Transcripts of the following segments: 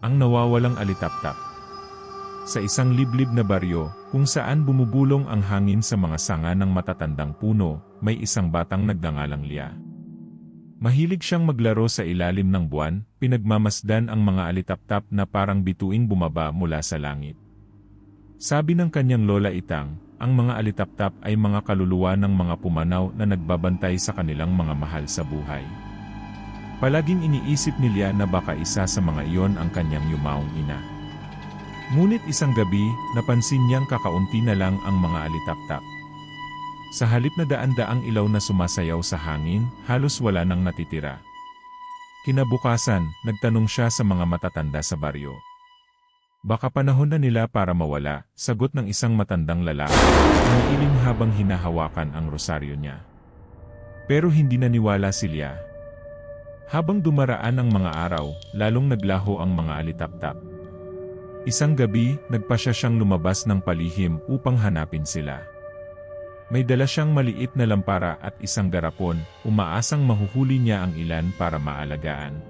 ang nawawalang alitaptap. Sa isang liblib na baryo, kung saan bumubulong ang hangin sa mga sanga ng matatandang puno, may isang batang nagngangalang Lia. Mahilig siyang maglaro sa ilalim ng buwan, pinagmamasdan ang mga alitaptap na parang bituing bumaba mula sa langit. Sabi ng kanyang lola Itang, ang mga alitaptap ay mga kaluluwa ng mga pumanaw na nagbabantay sa kanilang mga mahal sa buhay. Palaging iniisip ni Lia na baka isa sa mga iyon ang kanyang yumaong ina. Ngunit isang gabi, napansin niyang kakaunti na lang ang mga alitaptap. Sa halip na daan-daang ilaw na sumasayaw sa hangin, halos wala nang natitira. Kinabukasan, nagtanong siya sa mga matatanda sa baryo. Baka panahon na nila para mawala, sagot ng isang matandang lalaki, umiiling habang hinahawakan ang rosaryo niya. Pero hindi naniwala si Lia. Habang dumaraan ang mga araw, lalong naglaho ang mga alitaptap. Isang gabi, nagpasya siyang lumabas ng palihim upang hanapin sila. May dala siyang maliit na lampara at isang garapon, umaasang mahuhuli niya ang ilan para maalagaan.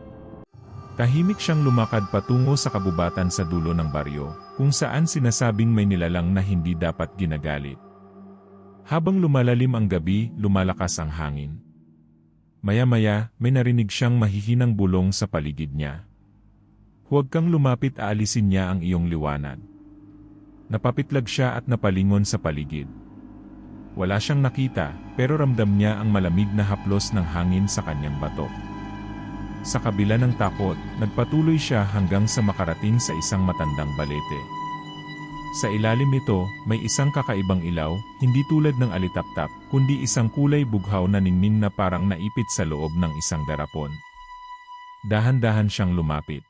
Tahimik siyang lumakad patungo sa kabubatan sa dulo ng baryo, kung saan sinasabing may nilalang na hindi dapat ginagalit. Habang lumalalim ang gabi, lumalakas ang hangin. Maya-maya, may narinig siyang mahihinang bulong sa paligid niya. Huwag kang lumapit, aalisin niya ang iyong liwanag. Napapitlag siya at napalingon sa paligid. Wala siyang nakita, pero ramdam niya ang malamig na haplos ng hangin sa kanyang batok. Sa kabila ng takot, nagpatuloy siya hanggang sa makarating sa isang matandang balete. Sa ilalim nito, may isang kakaibang ilaw, hindi tulad ng alitaptap, kundi isang kulay bughaw na ningning na parang naipit sa loob ng isang garapon. Dahan-dahan siyang lumapit.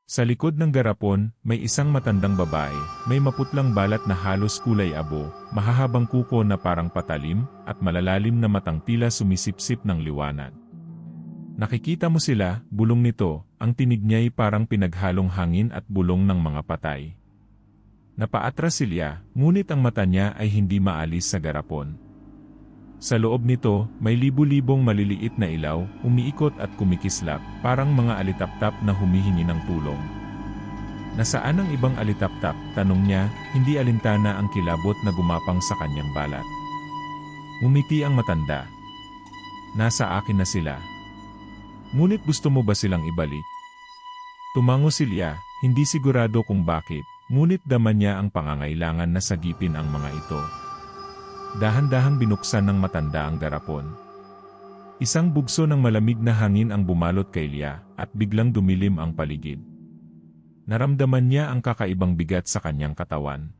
Sa likod ng garapon, may isang matandang babae, may maputlang balat na halos kulay abo, mahahabang kuko na parang patalim, at malalalim na matang tila sumisipsip ng liwanag. Nakikita mo sila, bulong nito, ang tinig niya'y parang pinaghalong hangin at bulong ng mga patay. Napaatras si Lia, ngunit ang mata niya ay hindi maalis sa garapon. Sa loob nito, may libu-libong maliliit na ilaw, umiikot at kumikislap, parang mga alitaptap na humihingi ng tulong. Nasaan ang ibang alitaptap? Tanong niya, hindi alintana ang kilabot na gumapang sa kanyang balat. Ngumiti ang matanda. Nasa akin na sila. Ngunit gusto mo ba silang ibalik? Tumango si Lia, hindi sigurado kung bakit, ngunit dama niya ang pangangailangan na sagipin ang mga ito. Dahan-dahang binuksan ng matanda ang garapon. Isang bugso ng malamig na hangin ang bumalot kay Lia, at biglang dumilim ang paligid. Naramdaman niya ang kakaibang bigat sa kanyang katawan.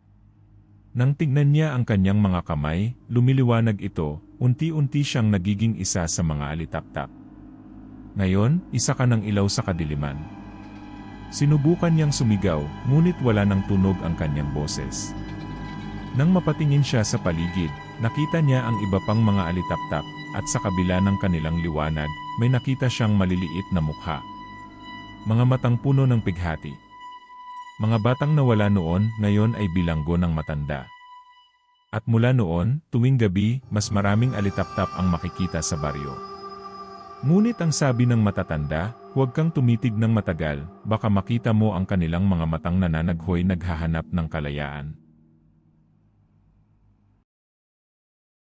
Nang tignan niya ang kanyang mga kamay, lumiliwanag ito, unti-unti siyang nagiging isa sa mga alitaptap. Ngayon, isa ka ng ilaw sa kadiliman. Sinubukan niyang sumigaw, ngunit wala nang tunog ang kanyang boses. Nang mapatingin siya sa paligid, nakita niya ang iba pang mga alitaptap, at sa kabila ng kanilang liwanag, may nakita siyang maliliit na mukha. Mga matang puno ng pighati. Mga batang nawala noon, ngayon ay bilanggo ng matanda. At mula noon, tuwing gabi, mas maraming alitaptap ang makikita sa baryo. Ngunit ang sabi ng matatanda, huwag kang tumitig ng matagal, baka makita mo ang kanilang mga matang nananaghoy naghahanap ng kalayaan.